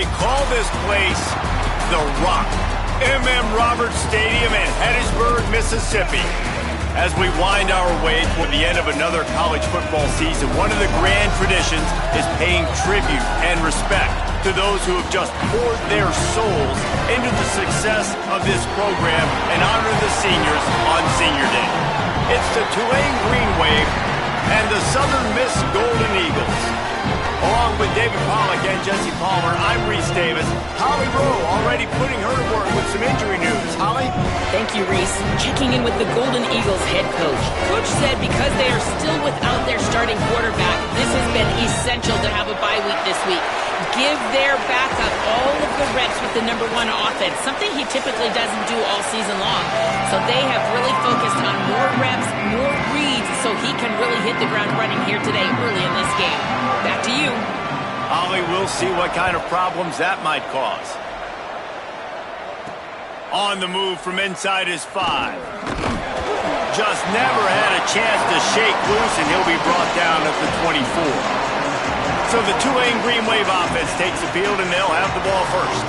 They call this place The Rock. M.M. Roberts Stadium in Hattiesburg, Mississippi. As we wind our way toward the end of another college football season, one of the grand traditions is paying tribute and respect to those who have just poured their souls into the success of this program and honor the seniors on Senior Day. It's the Tulane Green Wave and the Southern Miss Golden Eagles. Along with David Pollack and Jesse Palmer, I'm Reese Davis. Holly Rowe already putting her to work with some injury news. Holly? Thank you, Reese. Checking in with the Golden Eagles head coach. Coach said because they are still without their starting quarterback, this has been essential to have a bye week this week. Give their backup all of the reps with the #1 offense, something he typically doesn't do all season long. So they have really focused on more reps, more reads, so he can really hit the ground running here today early in this game. Back to you. Holly, we'll see what kind of problems that might cause. On the move from inside his 5. Just never had a chance to shake loose, and he'll be brought down at the 24. So the Tulane Green Wave offense takes the field, and they'll have the ball first.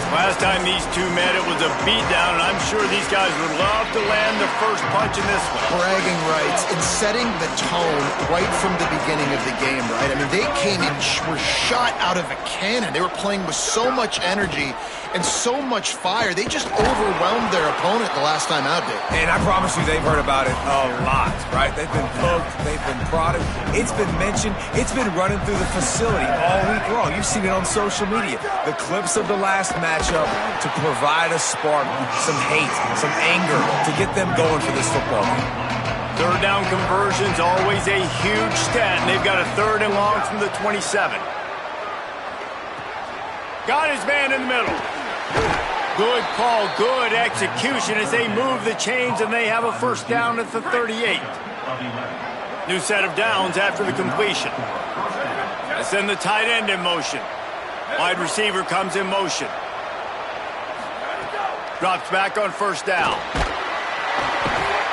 Last time these two met, it was a beatdown, and I'm sure these guys would love to land the first punch in this one. Bragging rights in setting the tone right from the beginning of the game, right? I mean, they came in, were shot out of a cannon. They were playing with so much energy and so much fire. They just overwhelmed their opponent the last time out, Dave. And I promise you they've heard about it a lot, right? They've been poked, they've been prodded. It's been mentioned. It's been running through the facility all week long. You've seen it on social media. The clips of the last matchup to provide a spark, some hate, some anger, to get them going for this football game. Third down conversion's always a huge stat, and they've got a 3rd and long from the 27. Got his man in the middle. Good call, good execution as they move the chains, and they have a first down at the 38. New set of downs after the completion. They send the tight end in motion. Wide receiver comes in motion. Drops back on first down.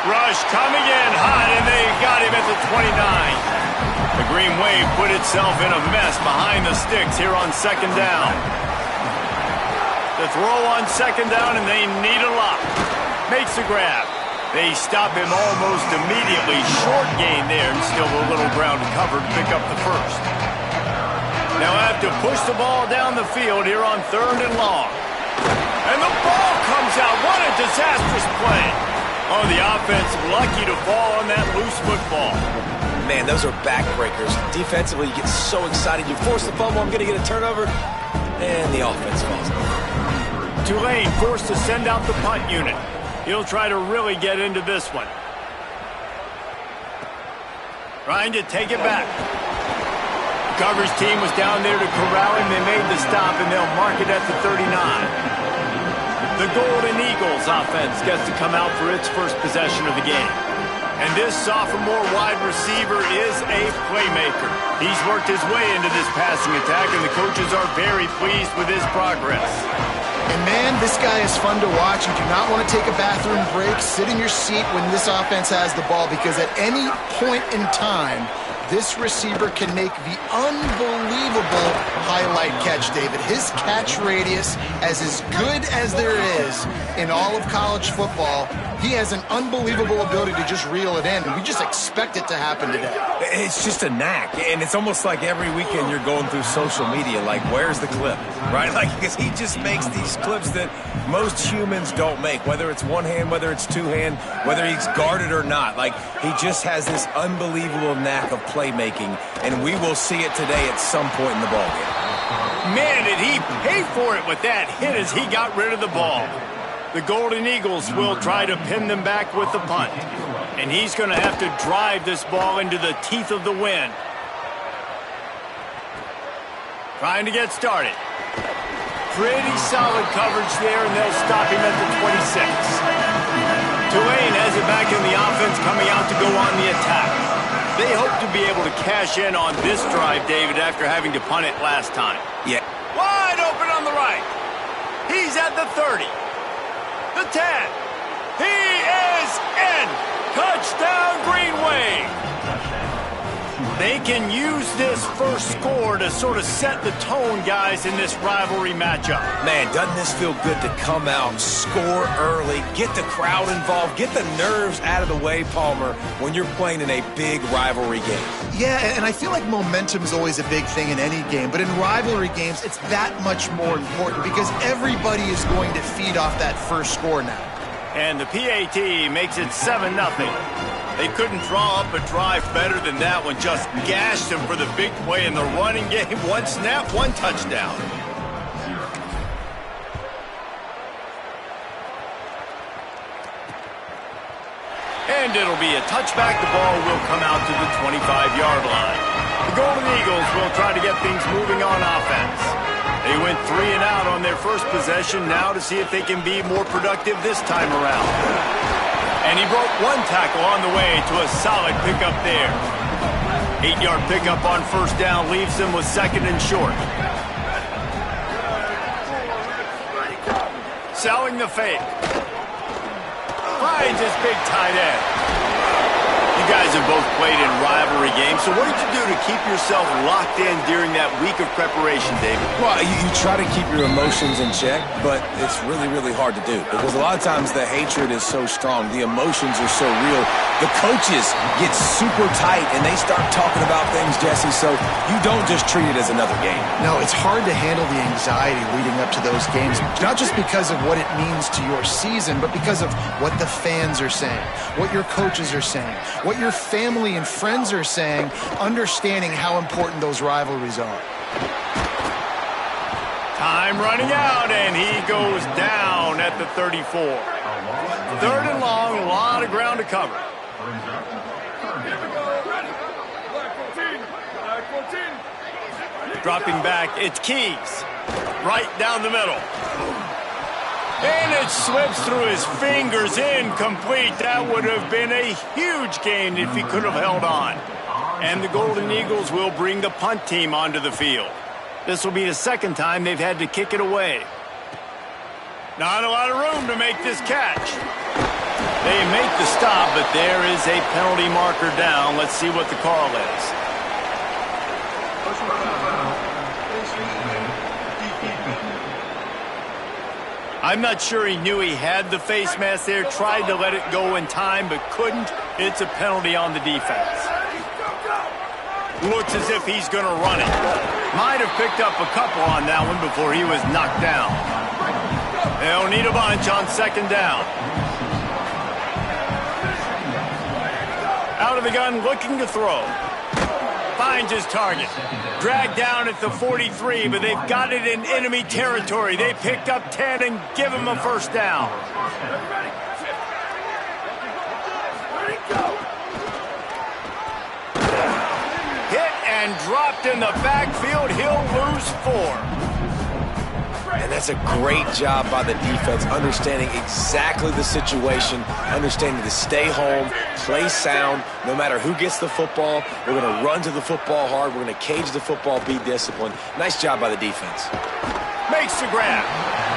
Rush coming in hot, and they got him at the 29. The Green Wave put itself in a mess behind the sticks here on 2nd down. The throw on 2nd down, and they need a lot. Makes the grab. They stop him almost immediately. Short gain there, and still a little ground to cover to pick up the first. Now have to push the ball down the field here on 3rd and long. And the ball comes out. What a disastrous play. Oh, the offense lucky to fall on that loose football. Man, those are backbreakers. Defensively, you get so excited. You force the fumble, I'm going to get a turnover, and the offense falls. Tulane forced to send out the punt unit. He'll try to really get into this one. Trying to take it back. The coverage team was down there to corral him. They made the stop, and they'll mark it at the 39. The Golden Eagles offense gets to come out for its first possession of the game. And this sophomore wide receiver is a playmaker. He's worked his way into this passing attack, and the coaches are very pleased with his progress. And man, this guy is fun to watch. You do not want to take a bathroom break. Sit in your seat when this offense has the ball, because at any point in time, this receiver can make the unbelievable highlight catch, David. His catch radius is as good as there is in all of college football. He has an unbelievable ability to just reel it in, and we just expect it to happen today. It's just a knack, and it's almost like every weekend you're going through social media, like, where's the clip, right? Like, because he just makes these clips that most humans don't make, whether it's one hand, whether it's two hand, whether he's guarded or not. Like, he just has this unbelievable knack of playmaking, and we will see it today at some point in the ballgame. Man, did he pay for it with that hit as he got rid of the ball. The Golden Eagles will try to pin them back with the punt. And he's going to have to drive this ball into the teeth of the wind. Trying to get started. Pretty solid coverage there, and they'll stop him at the 26. Tulane has it back in the offense, coming out to go on the attack. They hope to be able to cash in on this drive, David, after having to punt it last time. Yeah. Wide open on the right. He's at the 30. The 10. He is in. Touchdown, Green Wave. They can use this first score to sort of set the tone, guys, in this rivalry matchup. Man, doesn't this feel good to come out, score early, get the crowd involved, get the nerves out of the way, Palmer, when you're playing in a big rivalry game? Yeah, and I feel like momentum is always a big thing in any game, but in rivalry games, it's that much more important because everybody is going to feed off that first score now. And the PAT makes it 7-0. They couldn't draw up a drive better than that one. Just gashed them for the big play in the running game. One snap, one touchdown. And it'll be a touchback. The ball will come out to the 25-yard line. The Golden Eagles will try to get things moving on offense. They went 3 and out on their first possession. Now to see if they can be more productive this time around. And he broke one tackle on the way to a solid pickup there. 8-yard pickup on first down leaves them with 2nd and short. Selling the fake. Finds his big tight end. You guys have both played in rivalry games, so what did you do to keep yourself locked in during that week of preparation, David? Well, you try to keep your emotions in check, but it's really, really hard to do because a lot of times the hatred is so strong. The emotions are so real. The coaches get super tight, and they start talking about things, Jesse, so you don't just treat it as another game. No, it's hard to handle the anxiety leading up to those games, not just because of what it means to your season, but because of what the fans are saying, what your coaches are saying, what your family and friends are saying, understanding how important those rivalries are. Time running out, and he goes down at the 34. 3rd and long, a lot of ground to cover. Dropping back, it's Keys. Right down the middle. And it slips through his fingers, incomplete. That would have been a huge gain if he could have held on. And the Golden Eagles will bring the punt team onto the field. This will be the 2nd time they've had to kick it away. Not a lot of room to make this catch. They make the stop, but there is a penalty marker down. Let's see what the call is. I'm not sure he knew he had the face mask there, tried to let it go in time, but couldn't. It's a penalty on the defense. Looks as if he's going to run it. Might have picked up a couple on that one before he was knocked down. They'll need a bunch on 2nd down. Out of the gun, looking to throw. Finds his target. Dragged down at the 43, but they've got it in enemy territory. They picked up 10 and give him a 1st down. Hit and dropped in the backfield. He'll lose 4. And that's a great job by the defense, understanding exactly the situation, understanding to stay home, play sound, no matter who gets the football. We're going to run to the football hard. We're going to cage the football, be disciplined. Nice job by the defense. Makes the grab.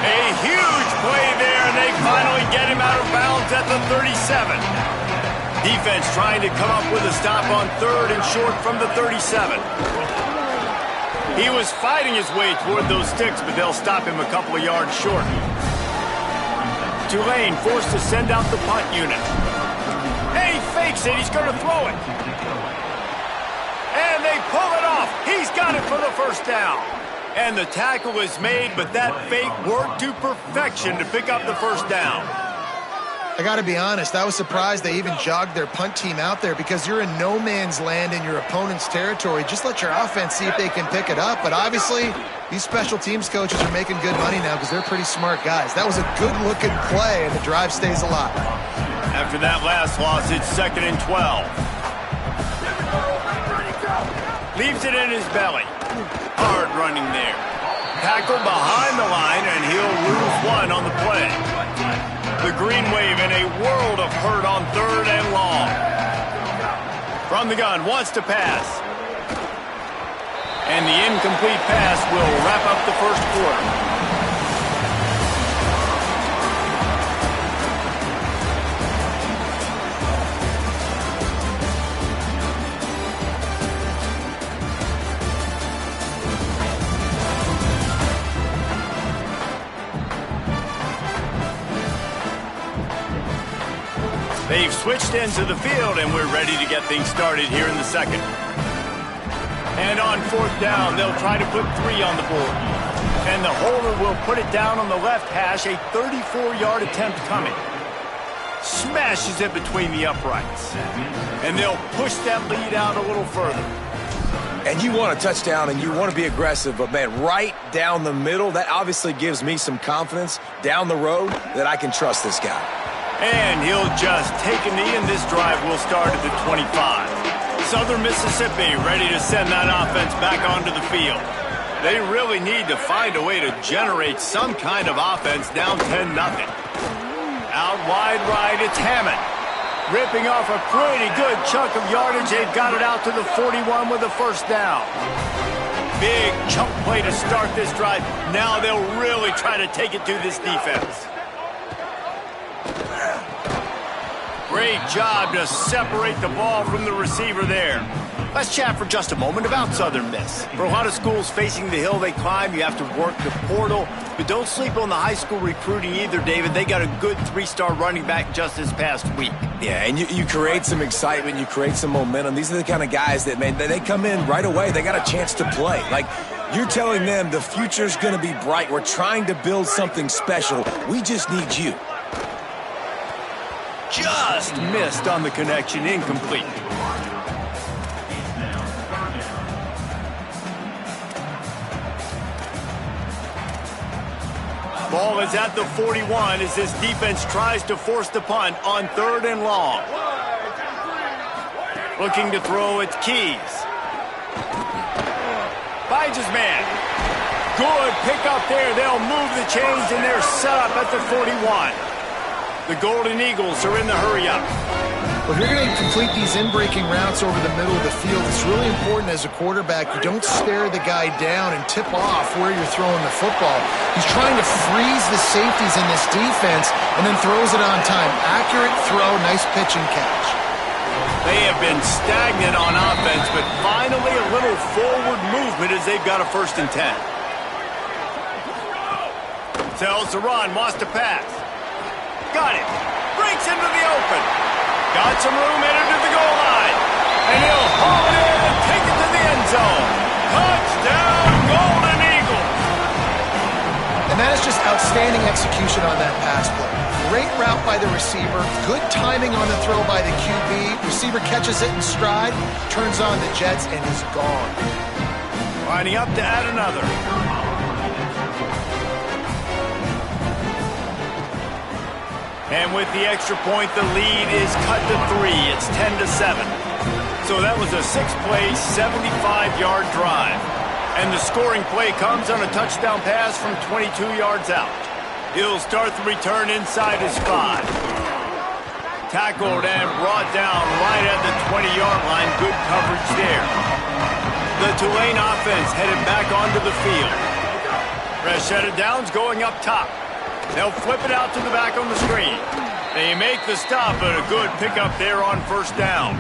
A huge play there, and they finally get him out of bounds at the 37. Defense trying to come up with a stop on 3rd and short from the 37. He was fighting his way toward those sticks, but they'll stop him a couple of yards short. Tulane forced to send out the punt unit. And he fakes it. He's going to throw it. And they pull it off. He's got it for the 1st down. And the tackle is made, but that fake worked to perfection to pick up the 1st down. I got to be honest, I was surprised they even jogged their punt team out there because you're in no man's land in your opponent's territory. Just let your offense see if they can pick it up. But obviously, these special teams coaches are making good money now because they're pretty smart guys. That was a good-looking play, and the drive stays alive. After that last loss, it's 2nd and 12. Leaves it in his belly. Hard running there. Tackled behind the line, and he'll lose 1 on the play. The green wave in a world of hurt on 3rd and long. From the gun, wants to pass. And the incomplete pass will wrap up the 1st quarter. They've switched ends of the field, and we're ready to get things started here in the second. And on fourth down, they'll try to put 3 on the board. And the holder will put it down on the left hash, a 34-yard attempt coming. Smashes it between the uprights. And they'll push that lead out a little further. And you want a touchdown and you want to be aggressive, but, man, right down the middle, that obviously gives me some confidence down the road that I can trust this guy. And he'll just take a knee, and this drive will start at the 25. Southern Mississippi ready to send that offense back onto the field. They really need to find a way to generate some kind of offense down 10-0. Out wide right, it's Hammond. Ripping off a pretty good chunk of yardage. They've got it out to the 41 with a first down. Big chunk play to start this drive. Now they'll really try to take it to this defense. Great job to separate the ball from the receiver there. Let's chat for just a moment about Southern Miss. For a lot of schools facing the hill they climb, you have to work the portal. But don't sleep on the high school recruiting either, David. They got a good 3-star running back just this past week. Yeah, and you create some excitement, you create some momentum. These are the kind of guys that, man, they come in right away. They got a chance to play. Like, you're telling them the future's going to be bright. We're trying to build something special. We just need you. Just missed on the connection, incomplete. Ball is at the 41 as this defense tries to force the punt on 3rd and long. Looking to throw, it's Keys. Finds his man. Good pick up there. They'll move the chains, and they're set up at the 41. The Golden Eagles are in the hurry-up. Well, if you're going to complete these in-breaking routes over the middle of the field, it's really important as a quarterback you don't stare the guy down and tip off where you're throwing the football. He's trying to freeze the safeties in this defense and then throws it on time. Accurate throw, nice pitch and catch. They have been stagnant on offense, but finally a little forward movement as they've got a 1st and 10. Tells the run, wants to pass. Got it. Breaks into the open. Got some room headed to the goal line. And he'll haul it in and take it to the end zone. Touchdown, Golden Eagles. And that is just outstanding execution on that pass play. Great route by the receiver. Good timing on the throw by the QB. Receiver catches it in stride, turns on the jets, and is gone. Lining up to add another. And with the extra point, the lead is cut to 3. It's 10-7. So that was a 6-play, 75-yard drive. And the scoring play comes on a touchdown pass from 22 yards out. He'll start the return inside his 5. Tackled and brought down right at the 20-yard line. Good coverage there. The Tulane offense headed back onto the field. Fresh set of downs going up top. They'll flip it out to the back on the screen. They make the stop, but a good pickup there on 1st down.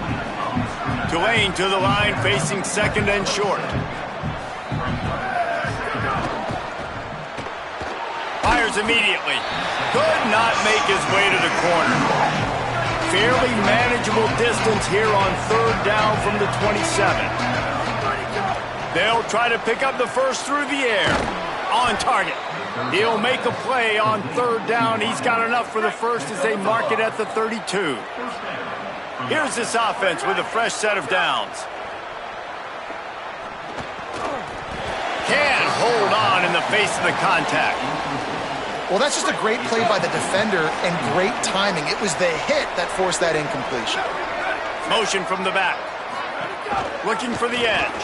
Tulane to the line, facing 2nd and short. Fires immediately. Could not make his way to the corner. Fairly manageable distance here on 3rd down from the 27. They'll try to pick up the 1st through the air. On target. He'll make a play on 3rd down. He's got enough for the 1st as they mark it at the 32. Here's this offense with a fresh set of downs. Can't hold on in the face of the contact. Well, that's just a great play by the defender and great timing. It was the hit that forced that incompletion. Motion from the back. Looking for the edge.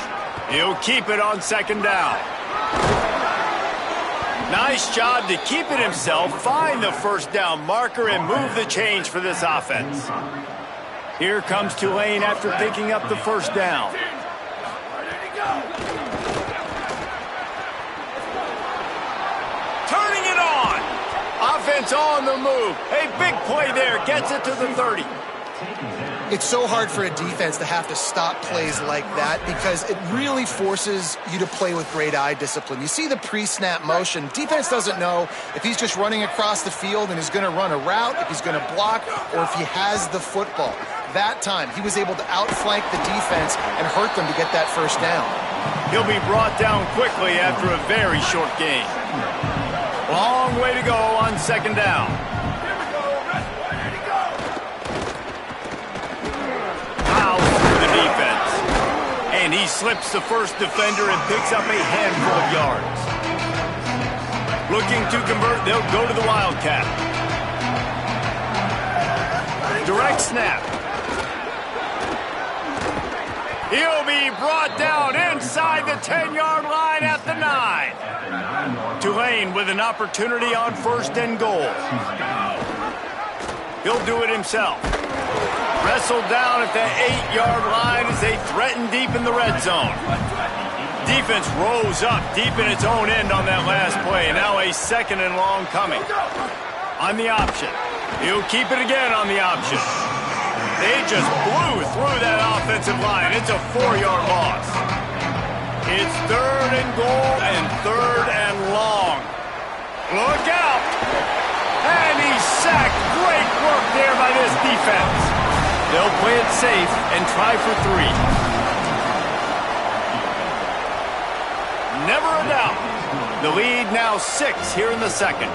He'll keep it on 2nd down. Nice job to keep it himself, find the 1st down marker, and move the chains for this offense. Here comes Tulane after picking up the 1st down. Turning it on. Offense on the move. A big play there. Gets it to the 30. It's so hard for a defense to have to stop plays like that because it really forces you to play with great eye discipline. You see the pre-snap motion. Defense doesn't know if he's just running across the field and is going to run a route, if he's going to block, or if he has the football. That time, he was able to outflank the defense and hurt them to get that first down. He'll be brought down quickly after a very short gain. Long way to go on second down. And he slips the first defender and picks up a handful of yards. Looking to convert, they'll go to the Wildcat. Direct snap. He'll be brought down inside the 10-yard line at the 9. Tulane with an opportunity on first and goal. He'll do it himself. Wrestled down at the 8-yard line as they threaten deep in the red zone. Defense rose up deep in its own end on that last play. Now a second and long coming. On the option. He'll keep it again on the option. They just blew through that offensive line. It's a 4-yard loss. It's third and goal and third and long. Look out! And he's sacked. Great work there by this defense. They'll play it safe and try for 3. Never a doubt. The lead now 6 here in the second.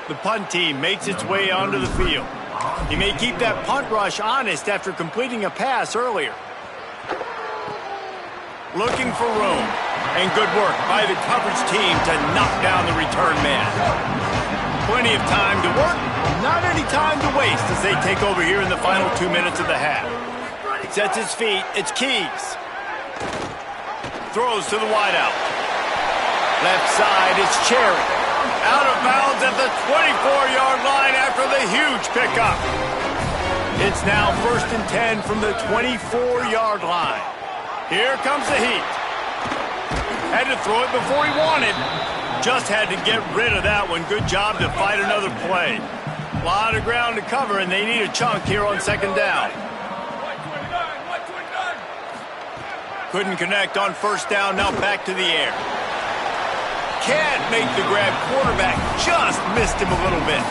The punt team makes its way onto the field. He may keep that punt rush honest after completing a pass earlier. Looking for room. And good work by the coverage team to knock down the return man. Plenty of time to work, not any time to waste as they take over here in the final 2 minutes of the half. Sets his feet, it's Keys. Throws to the wideout. Left side, it's Cherry. Out of bounds at the 24-yard line after the huge pickup. It's now first and 10 from the 24-yard line. Here comes the heat. Had to throw it before he wanted. Just had to get rid of that one. Good job to fight another play. A lot of ground to cover, and they need a chunk here on second down. Couldn't connect on first down. Now back to the air. Can't make the grab. Quarterback just missed him a little bit.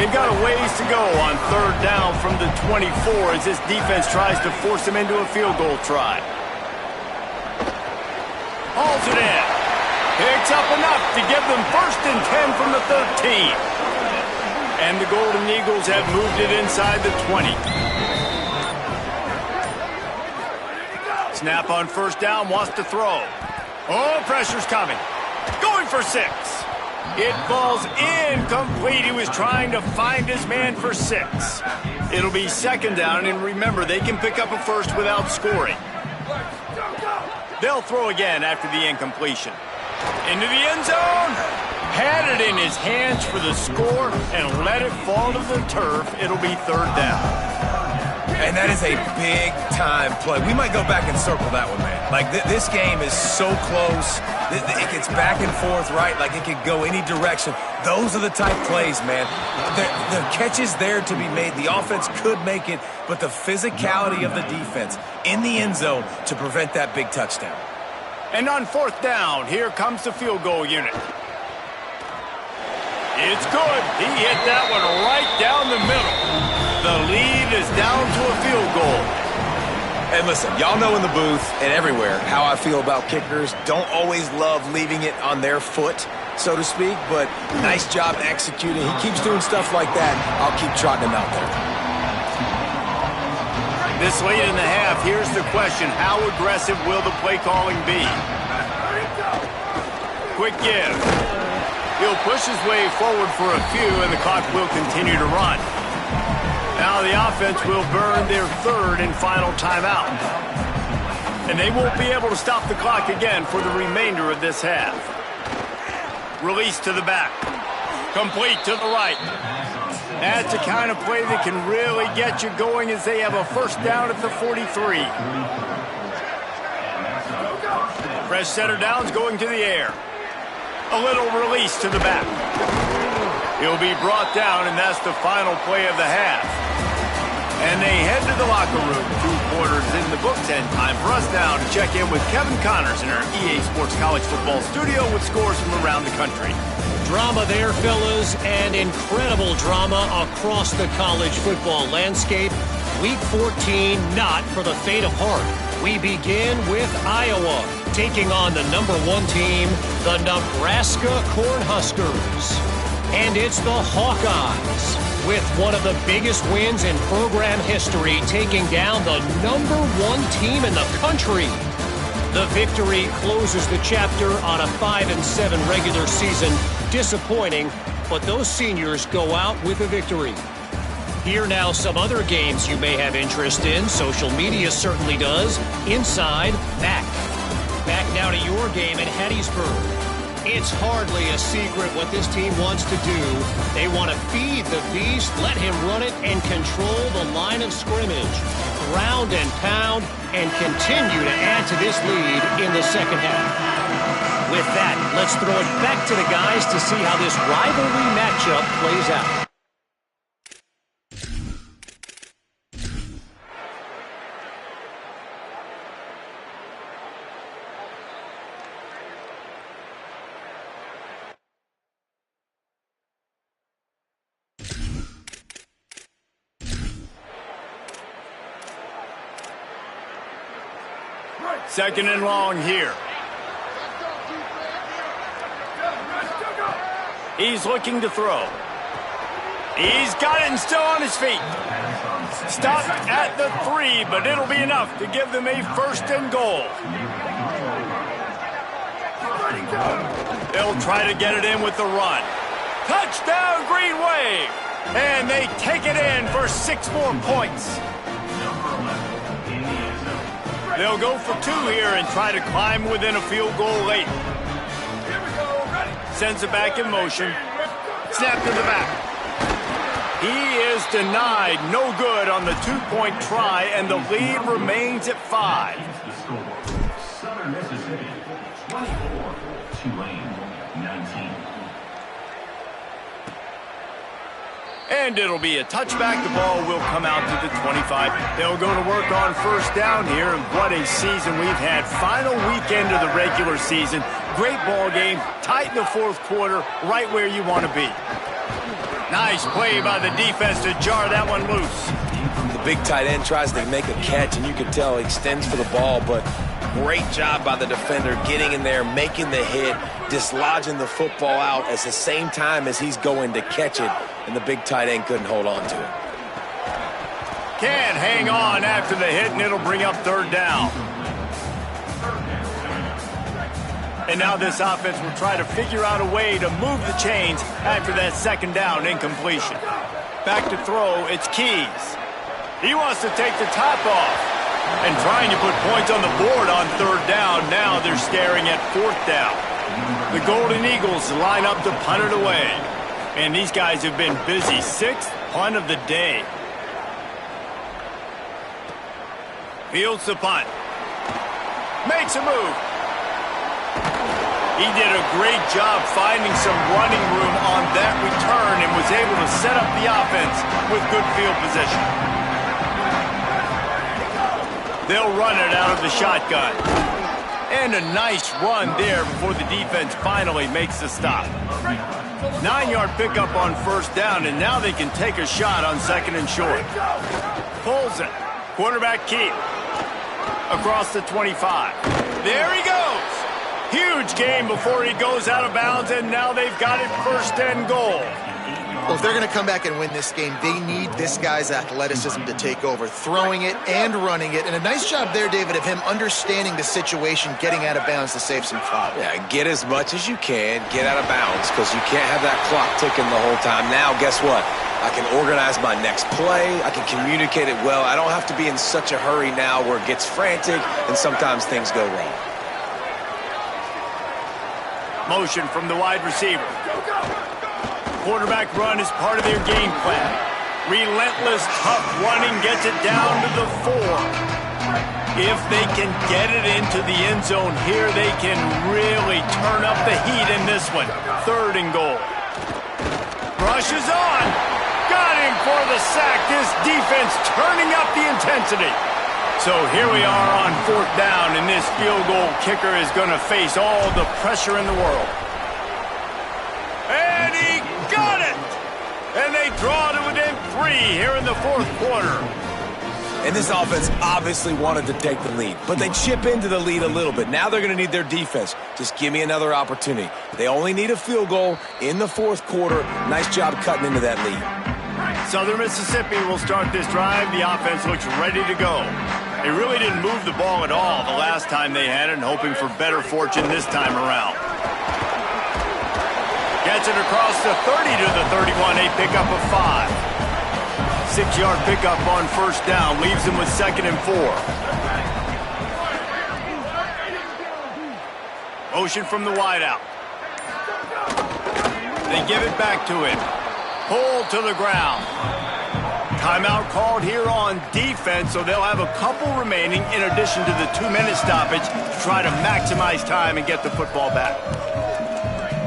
They've got a ways to go on third down from the 24 as this defense tries to force them into a field goal try. Hauls it in. Picks up enough to give them first and 10 from the 13. And the Golden Eagles have moved it inside the 20. Snap on first down, wants to throw. Oh, pressure's coming. Going for 6. It falls incomplete. He was trying to find his man for 6. It'll be second down, and remember, they can pick up a first without scoring. They'll throw again after the incompletion. Into the end zone. Had it in his hands for the score and let it fall to the turf. It'll be third down. And that is a big-time play. We might go back and circle that one, man. Like, this game is so close. It gets back and forth, right? Like, it could go any direction. Those are the type plays, man. The catch is there to be made. The offense could make it, but the physicality of the defense in the end zone to prevent that big touchdown. And on fourth down, here comes the field goal unit. It's good. He hit that one right down the middle. The lead is down to a field goal. And listen, y'all know in the booth and everywhere how I feel about kickers. Don't always love leaving it on their foot, so to speak, but nice job executing. He keeps doing stuff like that. I'll keep trotting him out there. This late in the half, here's the question. How aggressive will the play calling be? Quick give. He'll push his way forward for a few, and the clock will continue to run. Now the offense will burn their third and final timeout. And they won't be able to stop the clock again for the remainder of this half. Release to the back. Complete to the right. That's the kind of play that can really get you going as they have a first down at the 43. Fresh center downs going to the air. A little release to the back. He'll be brought down, and that's the final play of the half. And they head to the locker room. 2 quarters in the books, and time for us now to check in with Kevin Connors in our EA Sports College Football studio with scores from around the country. Drama there, fellas, and incredible drama across the college football landscape. Week 14, not for the faint of heart. We begin with Iowa, taking on the #1 team, the Nebraska Cornhuskers. And it's the Hawkeyes, with one of the biggest wins in program history, taking down the #1 team in the country. The victory closes the chapter on a 5-7 regular season. Disappointing, but those seniors go out with a victory. Here now some other games you may have interest in. Social media certainly does. Inside, Mac. Back now to your game in Hattiesburg. It's hardly a secret what this team wants to do. They want to feed the beast, let him run it, and control the line of scrimmage. Ground and pound, and continue to add to this lead in the second half. With that, let's throw it back to the guys to see how this rivalry matchup plays out. Second and long here. He's looking to throw. He's got it and still on his feet. Stopped at the 3, but it'll be enough to give them a first and goal. They'll try to get it in with the run. Touchdown, Green Wave! And they take it in for 6 more points. They'll go for 2 here and try to climb within a field goal late. Sends it back in motion. Snap to the back. He is denied. No good on the 2-point try, and the lead remains at 5. Southern Mississippi, 24, Tulane, 19. And it'll be a touchback. The ball will come out to the 25. They'll go to work on first down here. And what a season we've had. Final weekend of the regular season. Great ball game. Tight in the 4th quarter. Right where you want to be. Nice play by the defense to jar that one loose. The big tight end tries to make a catch, and you can tell he extends for the ball, but great job by the defender getting in there, making the hit, dislodging the football out at the same time as he's going to catch it, and the big tight end couldn't hold on to it. Can't hang on after the hit, and it'll bring up 3rd down. And now this offense will try to figure out a way to move the chains after that 2nd down incompletion. Back to throw, it's Keys. He wants to take the top off. And trying to put points on the board on 3rd down. Now they're staring at 4th down. The Golden Eagles line up to punt it away. And these guys have been busy. 6th punt of the day. Fields the punt. Makes a move. He did a great job finding some running room on that return and was able to set up the offense with good field position. They'll run it out of the shotgun. And a nice run there before the defense finally makes the stop. 9-yard pickup on 1st down, and now they can take a shot on 2nd and short. Pulls it. Quarterback keep. Across the 25. There he goes. Huge game before he goes out of bounds, and now they've got it 1st and goal. Well, if they're going to come back and win this game, they need this guy's athleticism to take over, throwing it and running it. And a nice job there, David, of him understanding the situation, getting out of bounds to save some time. Yeah, get as much as you can, get out of bounds, because you can't have that clock ticking the whole time. Now, guess what? I can organize my next play. I can communicate it well. I don't have to be in such a hurry now where it gets frantic and sometimes things go wrong. Motion from the wide receiver. Quarterback run is part of their game plan. Relentless, tough running gets it down to the 4. If they can get it into the end zone here, they can really turn up the heat in this one. 3rd and goal. Rushes on. Got him for the sack. This defense turning up the intensity. So here we are on 4th down, and this field goal kicker is going to face all the pressure in the world. And he got it! And they draw to within 3 here in the 4th quarter. And this offense obviously wanted to take the lead, but they chip into the lead a little bit. Now they're going to need their defense. Just give me another opportunity. They only need a field goal in the 4th quarter. Nice job cutting into that lead. Southern Mississippi will start this drive. The offense looks ready to go. They really didn't move the ball at all the last time they had it, and hoping for better fortune this time around. Gets it across the 30 to the 31, a pickup of 5. 6-yard pickup on 1st down, leaves them with 2nd and 4. Motion from the wideout. They give it back to him. Pulled to the ground. Timeout called here on defense, so they'll have a couple remaining in addition to the 2-minute stoppage to try to maximize time and get the football back.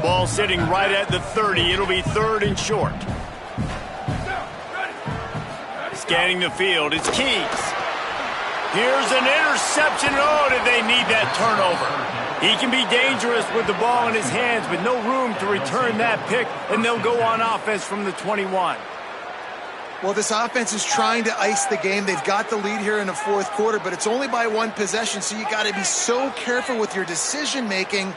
Ball sitting right at the 30. It'll be 3rd and short. Scanning the field, it's Keys. Here's an interception. Oh, did they need that turnover? He can be dangerous with the ball in his hands, but no room to return that pick, and they'll go on offense from the 21. Well, this offense is trying to ice the game. They've got the lead here in the 4th quarter, but it's only by 1 possession, so you got to be so careful with your decision-making,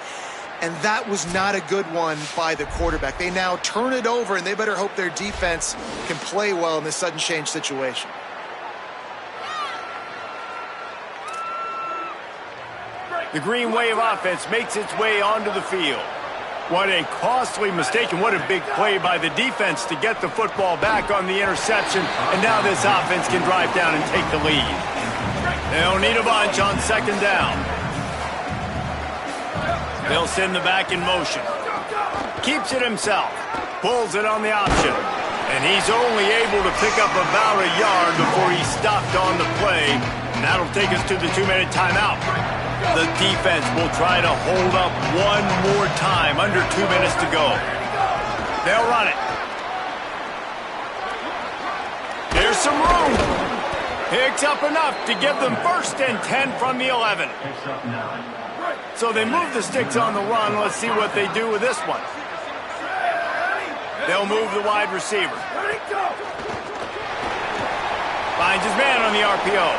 and that was not a good one by the quarterback. They now turn it over, and they better hope their defense can play well in this sudden change situation. The Green Wave offense makes its way onto the field. What a costly mistake, and what a big play by the defense to get the football back on the interception, and now this offense can drive down and take the lead. They'll need a bunch on 2nd down. They'll send the back in motion. Keeps it himself. Pulls it on the option. And he's only able to pick up about a yard before he's stopped on the play. And that'll take us to the 2-minute timeout. The defense will try to hold up one more time. Under 2 minutes to go. They'll run it. There's some room. Picks up enough to give them 1st and 10 from the 11. So they move the sticks on the run. Let's see what they do with this one. They'll move the wide receiver. Finds his man on the RPO.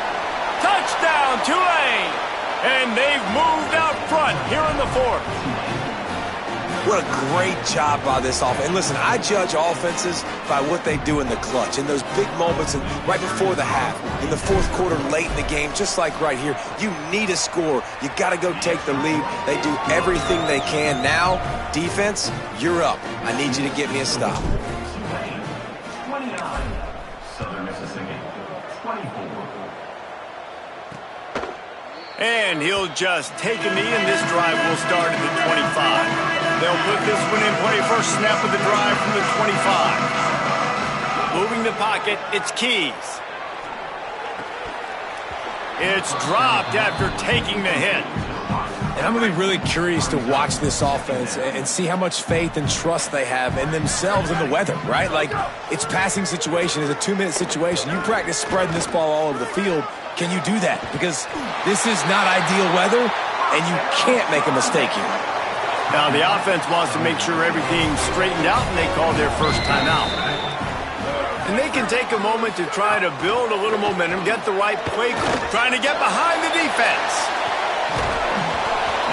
Touchdown, Tulane! And they've moved out front here in the 4th. What a great job by this offense. And listen, I judge offenses by what they do in the clutch, in those big moments and right before the half, in the 4th quarter, late in the game, just like right here. You need a score. You got to go take the lead. They do everything they can. Now, defense, you're up. I need you to get me a stop. 29, Southern Mississippi, 24. And he'll just take a knee, and this drive will start at the 25. They'll put this one in play. First snap of the drive from the 25. Moving the pocket, it's Keys. It's dropped after taking the hit. And I'm going to be really curious to watch this offense and see how much faith and trust they have in themselves and the weather, right? Like, it's passing situation. It's a 2-minute situation. You practice spreading this ball all over the field. Can you do that? Because this is not ideal weather, and you can't make a mistake here. Now, the offense wants to make sure everything's straightened out, and they call their first timeout. And they can take a moment to try to build a little momentum, get the right play, trying to get behind the defense.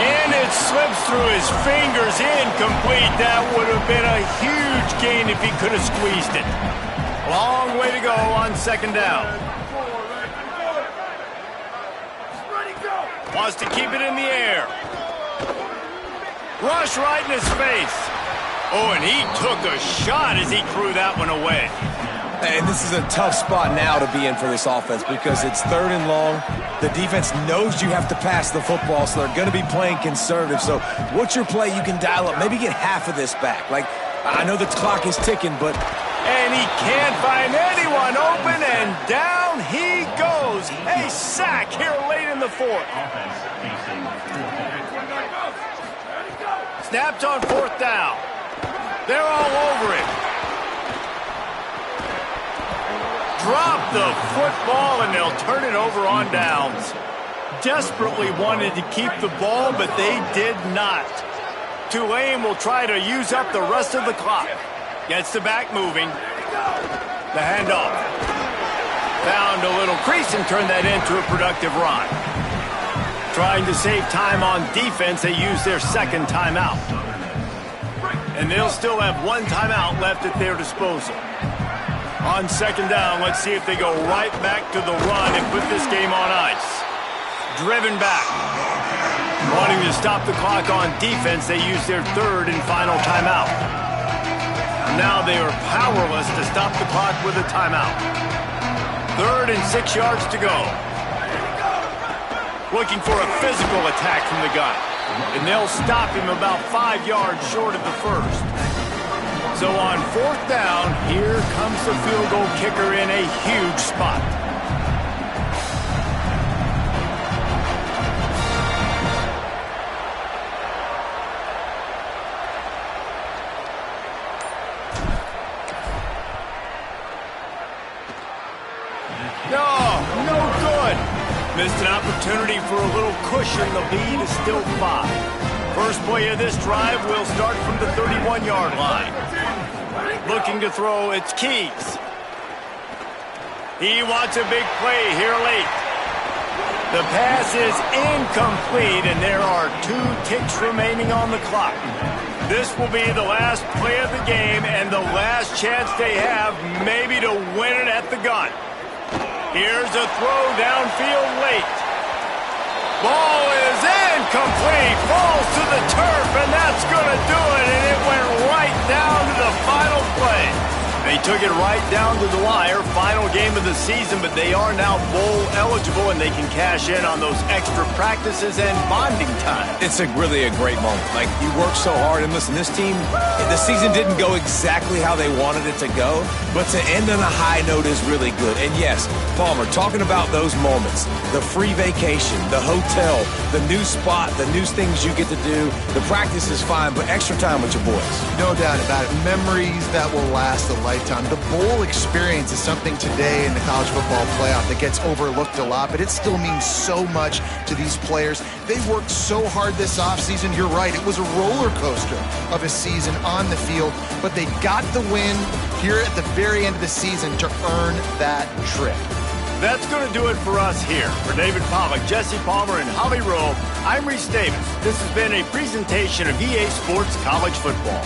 And it slips through his fingers, incomplete. That would have been a huge gain if he could have squeezed it. Long way to go on 2nd down. Wants to keep it in the air. Rush right in his face. Oh, and he took a shot as he threw that one away. And this is a tough spot now to be in for this offense because it's 3rd and long. The defense knows you have to pass the football, so they're going to be playing conservative. So what's your play you can dial up? Maybe get half of this back. Like, I know the clock is ticking, but... And he can't find anyone open, and down he goes. A sack here late in the the fourth. Offense facing fourth down. Snaps on fourth down. They're all over it. Drop the football, and they'll turn it over on downs. Desperately wanted to keep the ball, but they did not. Tulane will try to use up the rest of the clock. Gets the back moving. The handoff. Found a little crease and turned that into a productive run. Trying to save time on defense, they use their second timeout. And they'll still have one timeout left at their disposal. On second down, let's see if they go right back to the run and put this game on ice. Driven back. Wanting to stop the clock on defense, they use their third and final timeout. Now they are powerless to stop the clock with a timeout. 3rd and 6 yards to go. Looking for a physical attack from the gun. And they'll stop him about 5 yards short of the first. So on 4th down, here comes the field goal kicker in a huge spot. No good. Missed an opportunity for a little cushion. The lead is still 5. First play of this drive will start from the 31-yard line. Looking to throw, it's Keys. He wants a big play here late. The pass is incomplete, and there are 2 ticks remaining on the clock. This will be the last play of the game and the last chance they have maybe to win it at the gun. Here's a throw downfield late. Ball is incomplete. Falls to the turf, and that's going to do it. And it went right down to the final play. They took it right down to the wire. Final game of the season, but they are now bowl eligible, and they can cash in on those extra practices and bonding time. It's really a great moment. Like, you work so hard, and listen, this team, the season didn't go exactly how they wanted it to go, but to end on a high note is really good. And yes, Palmer, talking about those moments, the free vacation, the hotel, the new spot, the new things you get to do, the practice is fine, but extra time with your boys. No doubt about it. Memories that will last a lifetime. The bowl experience is something today in the college football playoff that gets overlooked a lot, but it still means so much to these players. They worked so hard this offseason. You're right. It was a roller coaster of a season on the field, but they got the win here at the very end of the season to earn that trip. That's going to do it for us here. For David Pollack, Jesse Palmer, and Holly Rowe, I'm Reese Davis. This has been a presentation of EA Sports College Football.